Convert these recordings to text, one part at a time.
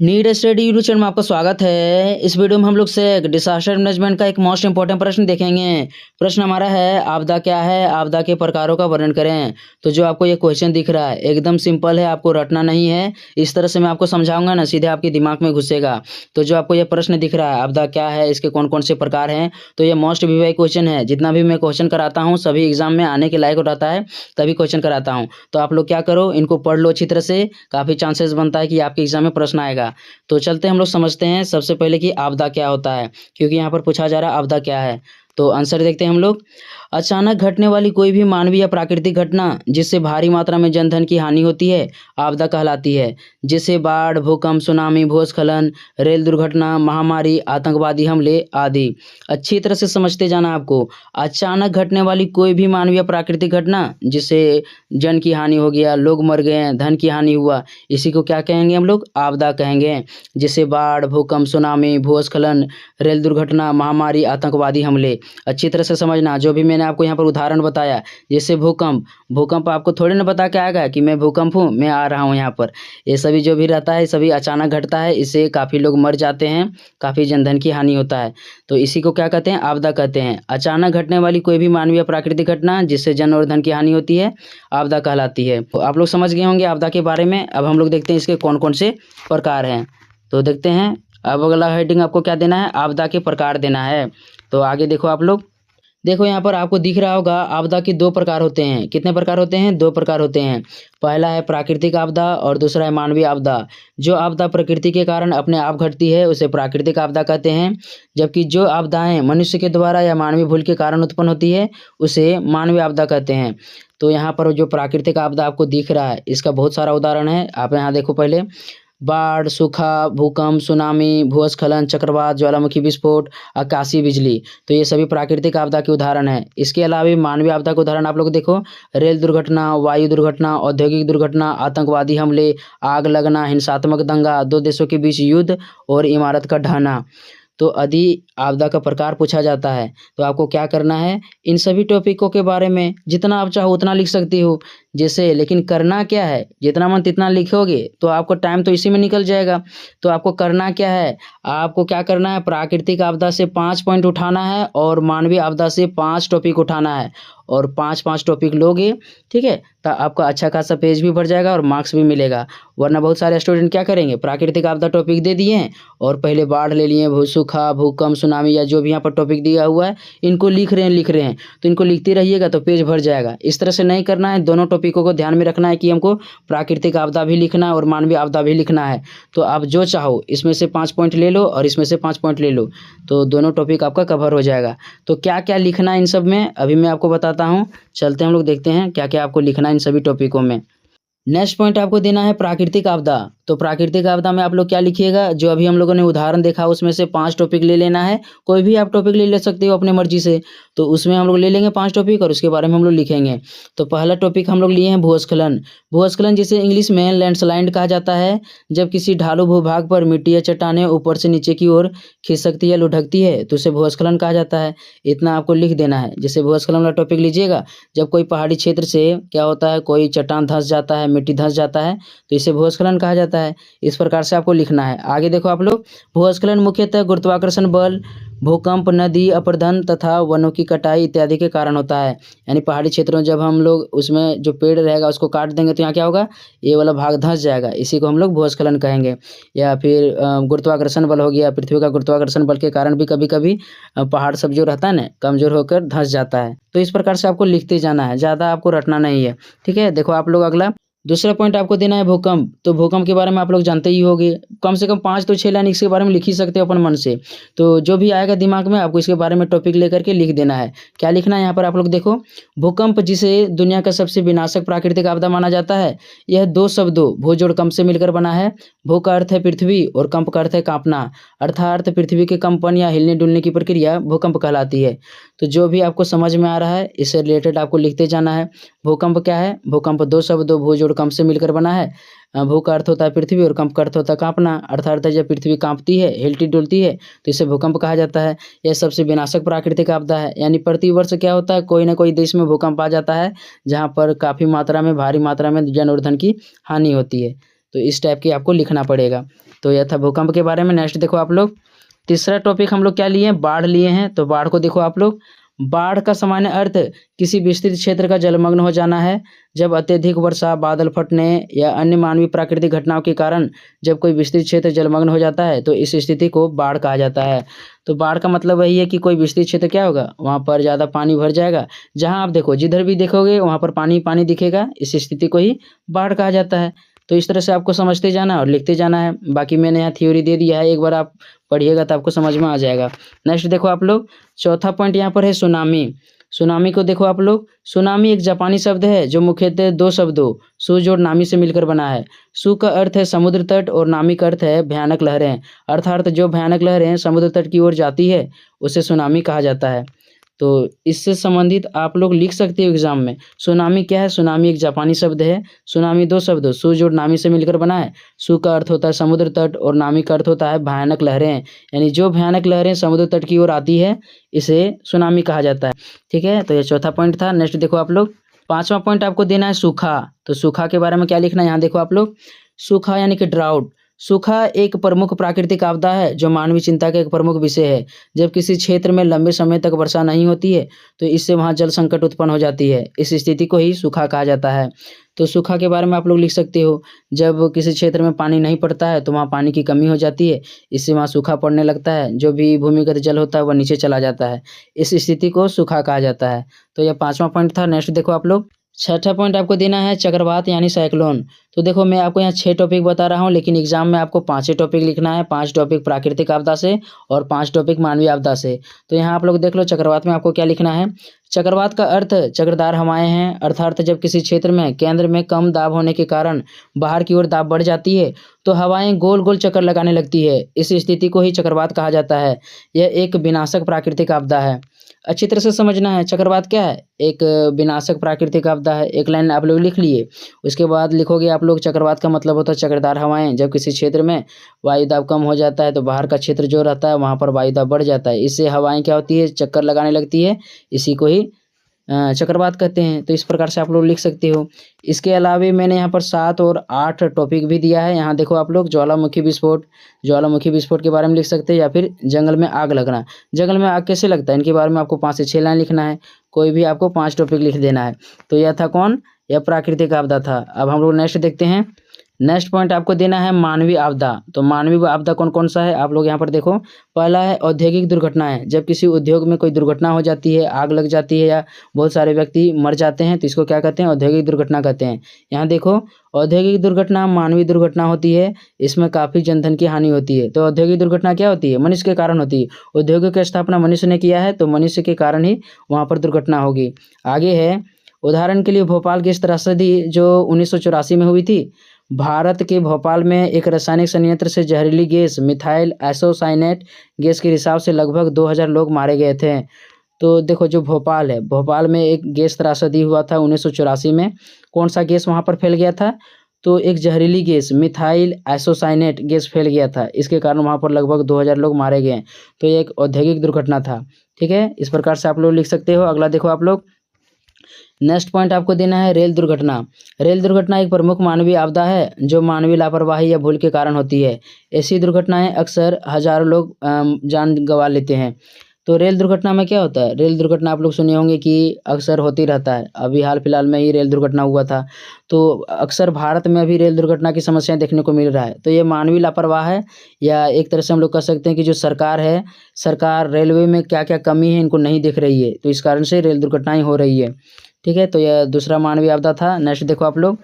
Need study YouTube channel में आपका स्वागत है। इस वीडियो में हम लोग से डिसास्टर मैनेजमेंट का एक मोस्ट इंपॉर्टेंट प्रश्न देखेंगे। प्रश्न हमारा है, आपदा क्या है, आपदा के प्रकारों का वर्णन करें। तो जो आपको ये क्वेश्चन दिख रहा है एकदम सिंपल है, आपको रटना नहीं है। इस तरह से मैं आपको समझाऊंगा ना, सीधे आपके दिमाग में घुसेगा। तो जो आपको ये प्रश्न दिख रहा है, आपदा क्या है, इसके कौन कौन से प्रकार हैं, तो ये मोस्ट वीवाई क्वेश्चन है। जितना भी मैं क्वेश्चन कराता हूँ सभी एग्जाम में आने के लायक रहता है, तभी क्वेश्चन कराता हूँ। तो आप लोग क्या करो, इनको पढ़ लो अच्छी तरह से, काफ़ी चांसेस बनता है कि आपके एग्जाम में प्रश्न आएगा। तो चलते हम लोग समझते हैं सबसे पहले कि आपदा क्या होता है, क्योंकि यहाँ पर पूछा जा रहा है आपदा क्या है। तो आंसर देखते हैं हम लोग। अचानक घटने वाली कोई भी मानवीय या प्राकृतिक घटना जिससे भारी मात्रा में जनधन की हानि होती है, आपदा कहलाती है। जैसे बाढ़, भूकंप, सुनामी, भूस्खलन, रेल दुर्घटना, महामारी, आतंकवादी हमले आदि। अच्छी तरह से समझते जाना आपको। अचानक घटने वाली कोई भी मानवीय प्राकृतिक घटना जिससे जन की हानि हो गया, लोग मर गए, धन की हानि हुआ, इसी को क्या कहेंगे हम लोग, आपदा कहेंगे। जैसे बाढ़, भूकंप, सुनामी, भूस्खलन, रेल दुर्घटना, महामारी, आतंकवादी हमले। अच्छी तरह से समझना, जो भी मैंने आपको यहाँ पर उदाहरण बताया, जैसे भूकंप, भूकंप आपको थोड़ी ना बता के आएगा कि मैं भूकंप हूँ, मैं आ रहा हूँ यहाँ पर। ये सभी जो भी रहता है सभी अचानक घटता है, इससे काफ़ी लोग मर जाते हैं, काफ़ी जनधन की हानि होता है। तो इसी को क्या कहते हैं, आपदा कहते हैं। अचानक घटने वाली कोई भी मानवीय प्राकृतिक घटना जिससे जन और धन की हानि होती है, आपदा कहलाती है। तो आप लोग समझ गए होंगे आपदा के बारे में। अब हम लोग देखते हैं इसके कौन कौन से प्रकार हैं। तो देखते हैं, अब अगला हेडिंग आपको क्या देना है, आपदा के प्रकार देना है। तो आगे देखो आप लोग, देखो यहाँ पर आपको दिख रहा होगा आपदा के दो प्रकार होते हैं। कितने प्रकार होते हैं, दो प्रकार होते हैं। पहला है प्राकृतिक आपदा और दूसरा है मानवीय आपदा। जो आपदा प्रकृति के कारण अपने आप घटती है उसे प्राकृतिक आपदा कहते हैं, जबकि जो आपदाएं मनुष्य के द्वारा या मानवीय भूल के कारण उत्पन्न होती है उसे मानवीय आपदा कहते हैं। तो यहाँ पर जो प्राकृतिक आपदा आपको दिख रहा है इसका बहुत सारा उदाहरण है। आप यहाँ देखो, पहले बाढ़, सूखा, भूकंप, सुनामी, भूस्खलन, चक्रवात, ज्वालामुखी विस्फोट, आकाशीय बिजली। तो ये सभी प्राकृतिक आपदा के उदाहरण हैं। इसके अलावा भी मानवीय आपदा के उदाहरण आप लोग देखो, रेल दुर्घटना, वायु दुर्घटना, औद्योगिक दुर्घटना, आतंकवादी हमले, आग लगना, हिंसात्मक दंगा, दो देशों के बीच युद्ध और इमारत का ढहना। तो यदि आपदा का प्रकार पूछा जाता है तो आपको क्या करना है, इन सभी टॉपिकों के बारे में जितना आप चाहो उतना लिख सकती हो। जैसे, लेकिन करना क्या है, जितना मन तितना लिखोगे तो आपको टाइम तो इसी में निकल जाएगा। तो आपको करना क्या है, आपको क्या करना है, प्राकृतिक आपदा से 5 पॉइंट उठाना है और मानवीय आपदा से 5 टॉपिक उठाना है, और 5-5 टॉपिक लोगे, ठीक है, तो आपका अच्छा खासा पेज भी भर जाएगा और मार्क्स भी मिलेगा। वरना बहुत सारे स्टूडेंट क्या करेंगे, प्राकृतिक आपदा टॉपिक दे दिए हैं और पहले बाढ़ ले लिए, सूखा, भूकंप, सुनामी या जो भी यहाँ पर टॉपिक दिया हुआ है इनको लिख रहे हैं। तो इनको लिखते रहिएगा तो पेज भर जाएगा। इस तरह से नहीं करना है, दोनों टॉपिकों को ध्यान में रखना है कि हमको प्राकृतिक आपदा भी लिखना है और मानवीय आपदा भी लिखना है। तो आप जो चाहो इसमें से 5 पॉइंट ले लो और इसमें से 5 पॉइंट ले लो, तो दोनों टॉपिक आपका कवर हो जाएगा। तो क्या क्या लिखना है इन सब में अभी मैं आपको बताता हूँ। चलते हैं हम लोग देखते हैं क्या क्या आपको लिखना है इन सभी टॉपिकों में। नेक्स्ट पॉइंट आपको देना है प्राकृतिक आपदा। तो प्राकृतिक आपदा में आप लोग क्या लिखिएगा, जो अभी हम लोगों ने उदाहरण देखा उसमें से 5 टॉपिक ले लेना है। कोई भी आप टॉपिक ले सकते हो अपने मर्जी से। तो उसमें हम लोग ले लेंगे 5 टॉपिक और उसके बारे में हम लोग लिखेंगे। तो पहला टॉपिक हम लोग लिए हैं भूस्खलन। भूस्खलन जिसे इंग्लिश में लैंडस्लाइड कहा जाता है, जब किसी ढालू भूभाग पर मिट्टी या चट्टानें ऊपर से नीचे की ओर खिसकती या लुढ़कती है तो उसे भूस्खलन कहा जाता है। इतना आपको लिख देना है। जैसे भूस्खलन वाला टॉपिक लीजिएगा, जब कोई पहाड़ी क्षेत्र से क्या होता है, कोई चट्टान धंस जाता है, मिट्टी धंस जाता है, तो इसे भूस्खलन कहा जाता है। इस प्रकार से आपको लिखना है। आगे देखो आप लोग, भूस्खलन मुख्यतः गुरुत्वाकर्षण बल, भूकंप, नदी अपरदन तथा वनों की कटाई इत्यादि के कारण होता है। यानी पहाड़ी क्षेत्रों में जब हम लोग उसमें जो पेड़ रहेगा उसको काट देंगे तो यहाँ क्या होगा, ये वाला भाग धंस जाएगा, इसी को हम लोग भूस्खलन कहेंगे। या फिर गुरुत्वाकर्षण बल हो गया, पृथ्वी का गुरुत्वाकर्षण बल के कारण भी कभी कभी पहाड़ सब जो रहता है ना कमजोर होकर धंस जाता है। तो इस प्रकार से आपको लिखते जाना है, ज़्यादा आपको रटना नहीं है, ठीक है। देखो आप लोग अगला दूसरा पॉइंट आपको देना है भूकंप। तो भूकंप के बारे में आप लोग जानते ही होंगे, कम से कम 5 तो 6 लाइन इसके बारे में लिख ही सकते हो अपन मन से। तो जो भी आएगा दिमाग में आपको इसके बारे में टॉपिक लेकर के लिख देना है। क्या लिखना है यहाँ पर आप लोग देखो, भूकंप जिसे दुनिया का सबसे विनाशक प्राकृतिक आपदा माना जाता है, यह 2 शब्दों भू जोड़ कंप से मिलकर बना है। भू का अर्थ है पृथ्वी और कंप का अर्थ है कांपना, अर्थात पृथ्वी के कंपन या हिलने डुलने की प्रक्रिया भूकंप कहलाती है। तो जो भी आपको समझ में आ रहा है इससे रिलेटेड आपको लिखते जाना है। भूकंप क्या है, भूकंप 2 शब्दों भू जोड़ कंप से मिलकर बना है। भू का अर्थ होता है पृथ्वी और कंप का अर्थ होता है कांपना, अर्थात जब पृथ्वी कांपती है, हिलती डुलती है, तो इसे भूकंप कहा जाता है। यह सबसे विनाशक प्राकृतिक आपदा है। यानी प्रति वर्ष क्या होता है, कोई ना कोई देश में भूकंप आ जाता है जहाँ पर काफ़ी मात्रा में, भारी मात्रा में जन और धन की हानि होती है। तो इस टाइप की आपको लिखना पड़ेगा। तो यह था भूकंप के बारे में। नेक्स्ट देखो आप लोग, तीसरा टॉपिक हम लोग क्या लिए हैं, बाढ़ लिए हैं। तो बाढ़ को देखो आप लोग, बाढ़ का सामान्य अर्थ किसी विस्तृत क्षेत्र का जलमग्न हो जाना है। जब अत्यधिक वर्षा, बादल फटने या अन्य मानवीय प्राकृतिक घटनाओं के कारण जब कोई विस्तृत क्षेत्र जलमग्न हो जाता है तो इस स्थिति को बाढ़ कहा जाता है। तो बाढ़ का मतलब वही है कि कोई विस्तृत क्षेत्र क्या होगा, वहाँ पर ज़्यादा पानी भर जाएगा। जहाँ आप देखो, जिधर भी देखोगे वहाँ पर पानी पानी दिखेगा, इस स्थिति को ही बाढ़ कहा जाता है। तो इस तरह से आपको समझते जाना और लिखते जाना है। बाकी मैंने यहाँ थ्योरी दे दिया है, एक बार आप पढ़िएगा तो आपको समझ में आ जाएगा। नेक्स्ट देखो आप लोग, चौथा पॉइंट यहाँ पर है सुनामी। सुनामी को देखो आप लोग, सुनामी एक जापानी शब्द है जो मुख्यतः दो शब्दों सु और नामी से मिलकर बना है। सु का अर्थ है समुद्र तट और नामी का अर्थ है भयानक लहरें। अर्थात जो भयानक लहरें समुद्र तट की ओर जाती है उसे सुनामी कहा जाता है। तो इससे संबंधित आप लोग लिख सकते हो एग्जाम में। सुनामी क्या है, सुनामी एक जापानी शब्द है। सुनामी दो शब्दों सु और नामी से मिलकर बना है। सु का अर्थ होता है समुद्र तट और नामी का अर्थ होता है भयानक लहरें, यानी जो भयानक लहरें समुद्र तट की ओर आती है इसे सुनामी कहा जाता है। ठीक है, तो ये चौथा पॉइंट था। नेक्स्ट देखो आप लोग, पांचवा पॉइंट आपको देना है सूखा। तो सूखा के बारे में क्या लिखना है, यहाँ देखो आप लोग, सूखा यानी कि ड्राउट। सूखा एक प्रमुख प्राकृतिक आपदा है जो मानवीय चिंता का एक प्रमुख विषय है। जब किसी क्षेत्र में लंबे समय तक वर्षा नहीं होती है तो इससे वहाँ जल संकट उत्पन्न हो जाती है। इस स्थिति को ही सूखा कहा जाता है। तो सूखा के बारे में आप लोग लिख सकते हो, जब किसी क्षेत्र में पानी नहीं पड़ता है तो वहाँ पानी की कमी हो जाती है, इससे वहाँ सूखा पड़ने लगता है। जो भी भूमिगत जल होता है वह नीचे चला जाता है, इस स्थिति को सूखा कहा जाता है। तो यह पांचवा पॉइंट था। नेक्स्ट देखो आप लोग, छठा पॉइंट आपको देना है चक्रवात यानी साइक्लोन। तो देखो मैं आपको यहाँ 6 टॉपिक बता रहा हूँ, लेकिन एग्जाम में आपको 5 टॉपिक लिखना है। 5 टॉपिक प्राकृतिक आपदा से और 5 टॉपिक मानवीय आपदा से। तो यहाँ आप लोग देख लो, चक्रवात में आपको क्या लिखना है। चक्रवात का अर्थ चक्रदार हवाएं हैं, अर्थात जब किसी क्षेत्र में केंद्र में कम दाब होने के कारण बाहर की ओर दाब बढ़ जाती है तो हवाएं गोल गोल चक्कर लगाने लगती है। इस स्थिति को ही चक्रवात कहा जाता है। यह एक विनाशक प्राकृतिक आपदा है। अच्छी तरह से समझना है, चक्रवात क्या है, एक विनाशक प्राकृतिक आपदा है। एक लाइन आप लोग लिख लिए, उसके बाद लिखोगे आप लोग चक्रवात का मतलब होता है चक्रदार हवाएं। जब किसी क्षेत्र में वायु दाब कम हो जाता है तो बाहर का क्षेत्र जो रहता है वहाँ पर वायु दाब बढ़ जाता है, इससे हवाएं क्या होती है, चक्कर लगाने लगती है। इसी को ही चक्रवात कहते हैं। तो इस प्रकार से आप लोग लिख सकते हो। इसके अलावा मैंने यहाँ पर 7 और 8 टॉपिक भी दिया है। यहाँ देखो आप लोग, ज्वालामुखी विस्फोट, ज्वालामुखी विस्फोट के बारे में लिख सकते हैं, या फिर जंगल में आग लगना। जंगल में आग कैसे लगता है, इनके बारे में आपको 5 से 6 लाइन लिखना है। कोई भी आपको 5 टॉपिक लिख देना है। तो यह था कौन, यह प्राकृतिक आपदा था। अब हम लोग नेक्स्ट देखते हैं। नेक्स्ट पॉइंट आपको देना है मानवीय आपदा। तो मानवीय आपदा कौन कौन सा है, आप लोग यहाँ पर देखो। पहला है औद्योगिक दुर्घटनाएं। जब किसी उद्योग में कोई दुर्घटना हो जाती है, आग लग जाती है या बहुत सारे व्यक्ति मर जाते हैं तो इसको क्या कहते हैं, औद्योगिक दुर्घटना कहते हैं। यहाँ देखो, औद्योगिक दुर्घटना मानवीय दुर्घटना होती है, इसमें काफ़ी जनधन की हानि होती है। तो औद्योगिक दुर्घटना क्या होती है, मनुष्य के कारण होती है। उद्योगों की स्थापना मनुष्य ने किया है तो मनुष्य के कारण ही वहाँ पर दुर्घटना होगी। आगे है, उदाहरण के लिए भोपाल गैस त्रासदी जो 1984 में हुई थी। भारत के भोपाल में एक रासायनिक संयंत्र से जहरीली गैस मिथाइल आइसोसाइनेट गैस के रिसाव से लगभग 2000 लोग मारे गए थे। तो देखो, जो भोपाल है, भोपाल में एक गैस त्रासदी हुआ था 1984 में। कौन सा गैस वहाँ पर फैल गया था, तो एक जहरीली गैस मिथाइल आइसोसाइनेट गैस फैल गया था, इसके कारण वहाँ पर लगभग 2000 लोग मारे गए। तो ये एक औद्योगिक दुर्घटना था। ठीक है, इस प्रकार से आप लोग लिख सकते हो। अगला देखो आप लोग, नेक्स्ट पॉइंट आपको देना है रेल दुर्घटना। रेल दुर्घटना एक प्रमुख मानवीय आपदा है जो मानवीय लापरवाही या भूल के कारण होती है। ऐसी दुर्घटनाएं अक्सर हजारों लोग जान गंवा लेते हैं। तो रेल दुर्घटना में क्या होता है, रेल दुर्घटना आप लोग सुने होंगे कि अक्सर होती रहता है। अभी हाल फिलहाल में ही रेल दुर्घटना हुआ था। तो अक्सर भारत में अभी रेल दुर्घटना की समस्याएं देखने को मिल रहा है। तो ये मानवीय लापरवाह है, या एक तरह से हम लोग कह सकते हैं कि जो सरकार है, सरकार रेलवे में क्या क्या कमी है इनको नहीं देख रही है, तो इस कारण से रेल दुर्घटनाएं हो रही है। ठीक है, तो यह दूसरा मानवीय आपदा था। नेक्स्ट देखो आप लोग,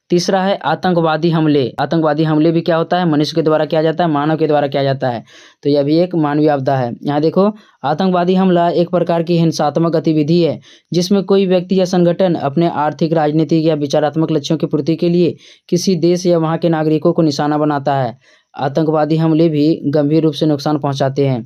तीसरा है आतंकवादी हमले। आतंकवादी हमले भी क्या होता है, मनुष्य के द्वारा किया जाता है, मानव के द्वारा किया जाता है। तो यह भी एक मानवीय आपदा है। यहाँ देखो, आतंकवादी हमला एक प्रकार की हिंसात्मक गतिविधि है जिसमें कोई व्यक्ति या संगठन अपने आर्थिक, राजनीतिक या विचारात्मक लक्ष्यों की पूर्ति के लिए किसी देश या वहाँ के नागरिकों को निशाना बनाता है। आतंकवादी हमले भी गंभीर रूप से नुकसान पहुँचाते हैं।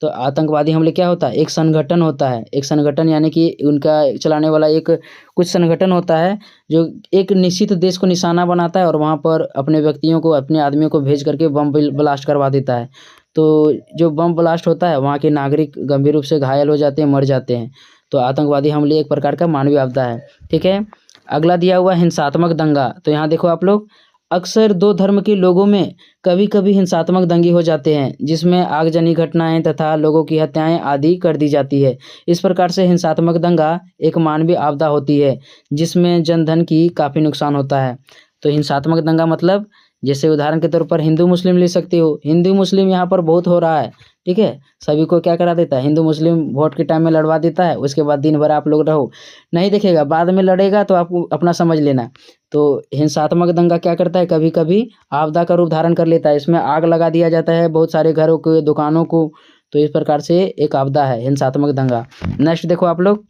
तो आतंकवादी हमले क्या होता है, एक संगठन होता है, एक संगठन यानी कि उनका चलाने वाला एक कुछ संगठन होता है जो एक निश्चित देश को निशाना बनाता है और वहाँ पर अपने व्यक्तियों को, अपने आदमियों को भेज करके बम ब्लास्ट करवा देता है। तो जो बम ब्लास्ट होता है वहाँ के नागरिक गंभीर रूप से घायल हो जाते हैं, मर जाते हैं। तो आतंकवादी हमले एक प्रकार का मानवीय आपदा है। ठीक है, अगला दिया हुआ हिंसात्मक दंगा। तो यहाँ देखो आप लोग, अक्सर दो धर्म के लोगों में कभी कभी हिंसात्मक दंगे हो जाते हैं, जिसमें आगजनी घटनाएं तथा लोगों की हत्याएं आदि कर दी जाती है। इस प्रकार से हिंसात्मक दंगा एक मानवीय आपदा होती है, जिसमें जनधन की काफ़ी नुकसान होता है। तो हिंसात्मक दंगा मतलब, जैसे उदाहरण के तौर पर हिंदू मुस्लिम ले सकते हो। हिंदू मुस्लिम यहाँ पर बहुत हो रहा है, ठीक है। सभी को क्या करा देता है, हिंदू मुस्लिम वोट के टाइम में लड़वा देता है। उसके बाद दिन भर आप लोग रहो, नहीं देखेगा, बाद में लड़ेगा तो आप अपना समझ लेना। तो हिंसात्मक दंगा क्या करता है, कभी कभी आपदा का रूप धारण कर लेता है। इसमें आग लगा दिया जाता है बहुत सारे घरों को, दुकानों को। तो इस प्रकार से एक आपदा है हिंसात्मक दंगा। नेक्स्ट देखो आप लोग,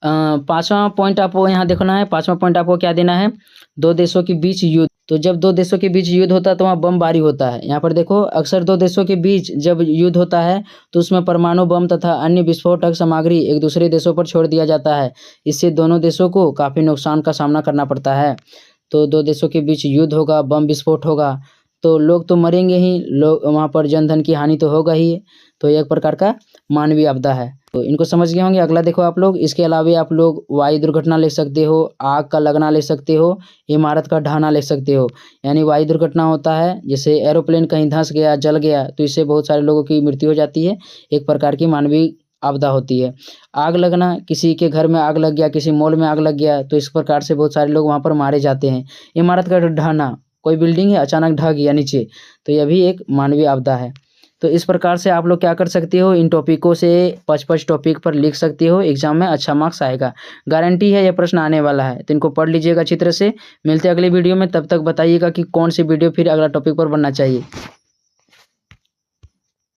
पांचवा पॉइंट आपको यहाँ देखना है। पांचवा पॉइंट आपको क्या देना है, दो देशों के बीच युद्ध। तो जब दो देशों के बीच युद्ध होता है तो वहाँ बमबारी होता है। यहाँ पर देखो, अक्सर दो देशों के बीच जब युद्ध होता है तो उसमें परमाणु बम तथा अन्य विस्फोटक सामग्री एक दूसरे देशों पर छोड़ दिया जाता है। इससे दोनों देशों को काफ़ी नुकसान का सामना करना पड़ता है। तो दो देशों के बीच युद्ध होगा, बम विस्फोट होगा, तो लोग तो मरेंगे ही, लोग वहाँ पर जनधन की हानि तो होगा ही। तो एक प्रकार का मानवीय आपदा है। तो इनको समझ गए होंगे। अगला देखो आप लोग, इसके अलावा आप लोग वायु दुर्घटना ले सकते हो, आग का लगना ले सकते हो, इमारत का ढहना ले सकते हो। यानी वायु दुर्घटना होता है, जैसे एरोप्लेन कहीं धंस गया, जल गया, तो इससे बहुत सारे लोगों की मृत्यु हो जाती है। एक प्रकार की मानवीय आपदा होती है। आग लगना, किसी के घर में आग लग गया, किसी मॉल में आग लग गया, तो इस प्रकार से बहुत सारे लोग वहाँ पर मारे जाते हैं। इमारत का ढहना, कोई बिल्डिंग है अचानक ढह गया नीचे, तो यह भी एक मानवीय आपदा है। तो इस प्रकार से आप लोग क्या कर सकते हो, इन टॉपिकों से 5-5 टॉपिक पर लिख सकते हो। एग्जाम में अच्छा मार्क्स आएगा, गारंटी है, यह प्रश्न आने वाला है। तो इनको पढ़ लीजिएगा अच्छी तरह से। मिलते हैं अगले वीडियो में, तब तक बताइएगा कि कौन सी वीडियो फिर अगला टॉपिक पर बनना चाहिए।